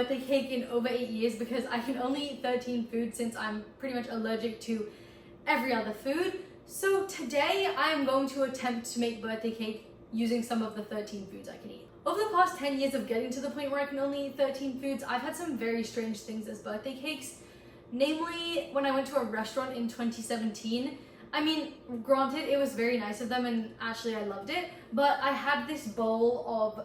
birthday cake in over 8 years because I can only eat 13 foods since I'm pretty much allergic to every other food. So today I am going to attempt to make birthday cake using some of the 13 foods I can eat. Over the past 10 years of getting to the point where I can only eat 13 foods, I've had some very strange things as birthday cakes. Namely, when I went to a restaurant in 2017, I mean, granted, it was very nice of them and actually I loved it, but I had this bowl of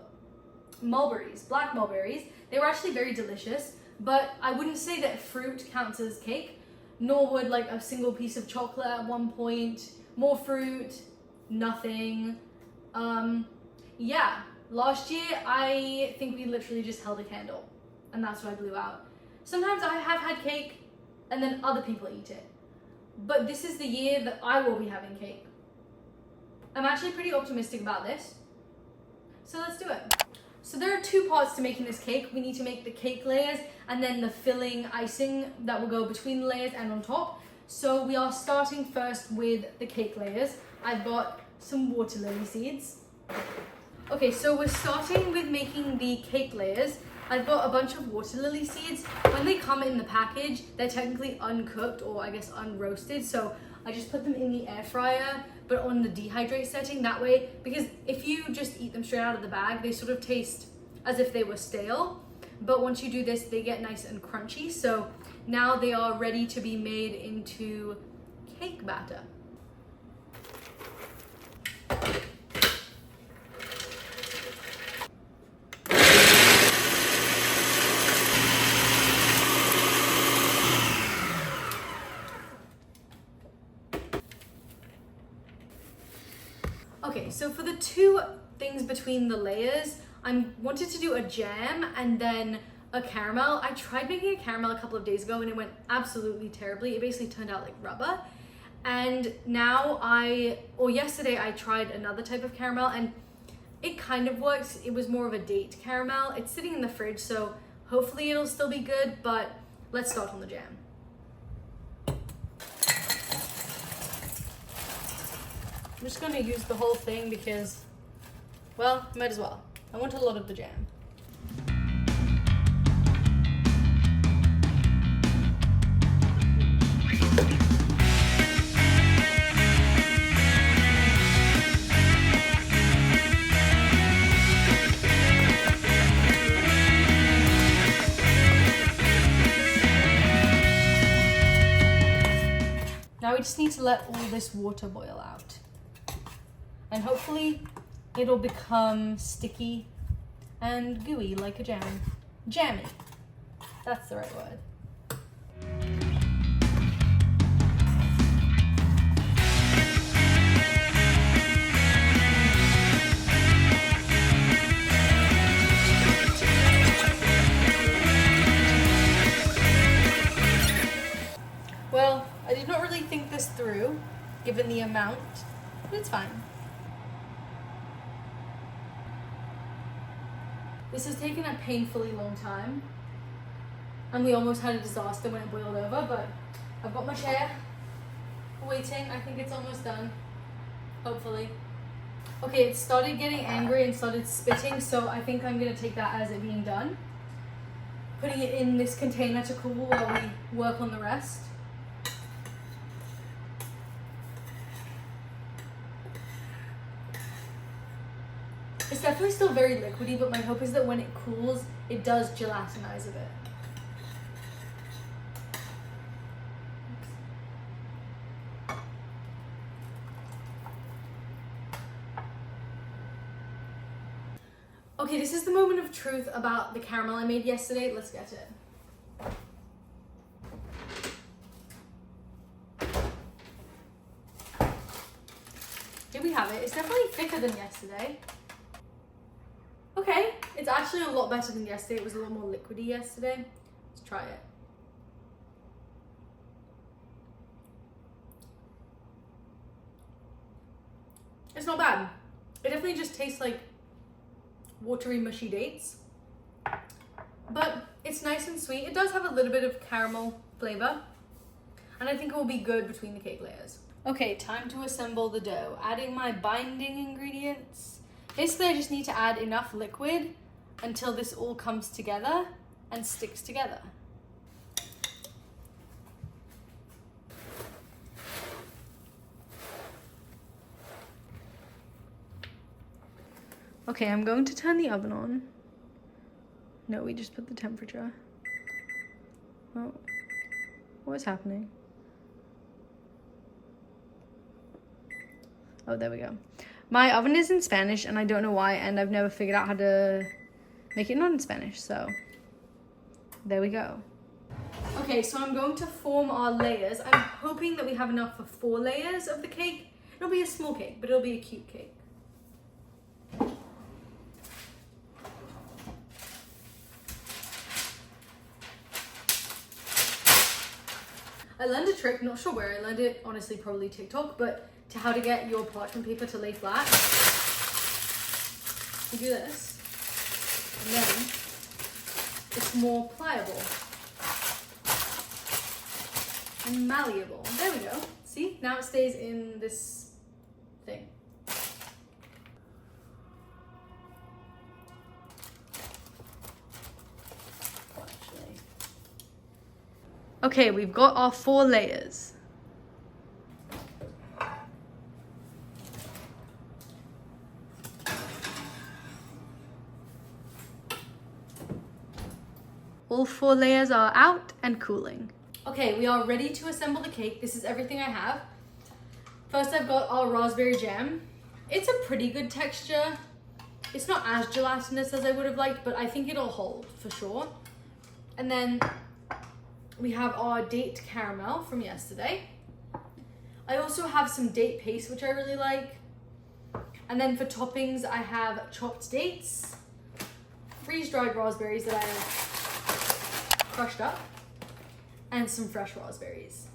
mulberries, black mulberries. They were actually very delicious, but I wouldn't say that fruit counts as cake, nor would like a single piece of chocolate at one point, more fruit, nothing. Yeah, last year I think we literally just held a candle and that's what I blew out. Sometimes I have had cake and then other people eat it, but this is the year that I will be having cake. I'm actually pretty optimistic about this, so let's do it. So there are two parts to making this cake. We need to make the cake layers and then the filling icing that will go between the layers and on top. So we are starting first with the cake layers. I've got some water lily seeds. Okay, so we're starting with making the cake layers. I've got a bunch of water lily seeds. When they come in the package, they're technically uncooked or I guess unroasted. So I just put them in the air fryer, but on the dehydrate setting that way, because if you just eat them straight out of the bag, they sort of taste as if they were stale. But once you do this, they get nice and crunchy. So now they are ready to be made into cake batter. Okay, so for the two things between the layers, I wanted to do a jam and then a caramel. I tried making a caramel a couple of days ago and it went absolutely terribly. It basically turned out like rubber. And now yesterday I tried another type of caramel and it kind of works. It was more of a date caramel. It's sitting in the fridge, so hopefully it'll still be good, but let's start on the jam. I'm just gonna use the whole thing because, well, might as well. I want a lot of the jam. Now we just need to let all this water boil out. And hopefully it'll become sticky and gooey like a jam. Jammy. That's the right word. Well, I did not really think this through, given the amount, but it's fine. This has taken a painfully long time, and we almost had a disaster when it boiled over, but I've got my chair waiting. I think it's almost done, hopefully. Okay, it started getting angry and started spitting, so I think I'm gonna take that as it being done. Putting it in this container to cool while we work on the rest. It's definitely still very liquidy, but my hope is that when it cools, it does gelatinize a bit. Okay, this is the moment of truth about the caramel I made yesterday. Let's get it. Here we have it. It's definitely thicker than yesterday. Okay, it's actually a lot better than yesterday. It was a lot more liquidy yesterday. Let's try it. It's not bad. It definitely just tastes like watery, mushy dates. But it's nice and sweet. It does have a little bit of caramel flavor. And I think it will be good between the cake layers. Okay, time to assemble the dough. Adding my binding ingredients. Basically, I just need to add enough liquid until this all comes together. and sticks together. Okay, I'm going to turn the oven on. No, we just put the temperature. Oh, what is happening? Oh, there we go. My oven is in Spanish and I don't know why, and I've never figured out how to make it not in Spanish, so there we go. Okay, so I'm going to form our layers. I'm hoping that we have enough for 4 layers of the cake. It'll be a small cake, but it'll be a cute cake. I learned a trick, not sure where I learned it, honestly probably TikTok, but to how to get your parchment paper to lay flat. You do this, and then it's more pliable and malleable. There we go. See, now it stays in this thing. Okay, we've got our 4 layers. All 4 layers are out and cooling. Okay, we are ready to assemble the cake. This is everything I have. First, I've got our raspberry jam. It's a pretty good texture. It's not as gelatinous as I would have liked, but I think it'll hold for sure. And then we have our date caramel from yesterday. I also have some date paste, which I really like. And then for toppings, I have chopped dates, freeze-dried raspberries that I have crushed up, and some fresh raspberries.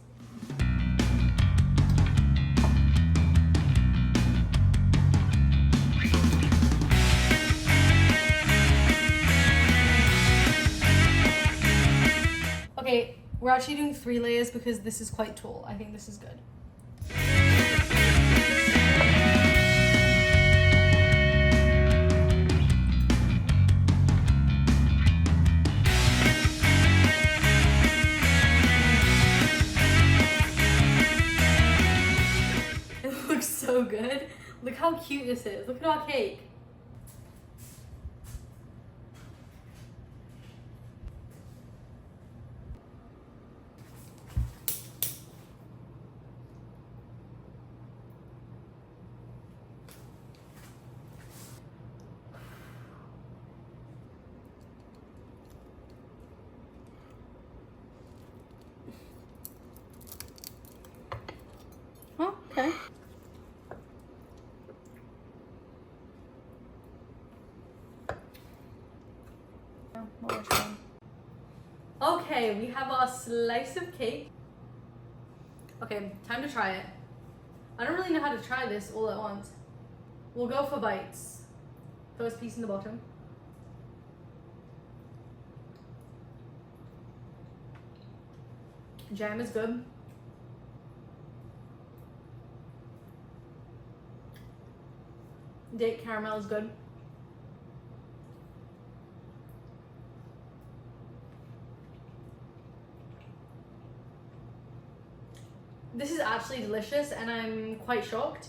Okay, we're actually doing 3 layers because this is quite tall. I think this is good. It looks so good. Look how cute this is. Look at our cake. Oh, okay. Okay, we have our slice of cake. Okay, time to try it. I don't really know how to try this all at once. We'll go for bites. First piece in the bottom. Jam is good. Date caramel is good. This is actually delicious and I'm quite shocked.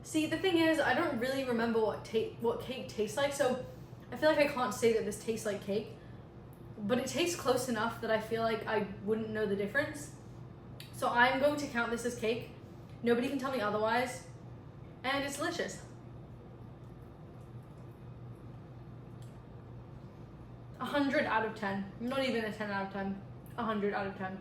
See, the thing is, I don't really remember what cake tastes like, so I feel like I can't say that this tastes like cake, but it tastes close enough that I feel like I wouldn't know the difference. So I'm going to count this as cake. Nobody can tell me otherwise, and it's delicious. 100 out of 10. Not even a 10 out of 10. 100 out of 10.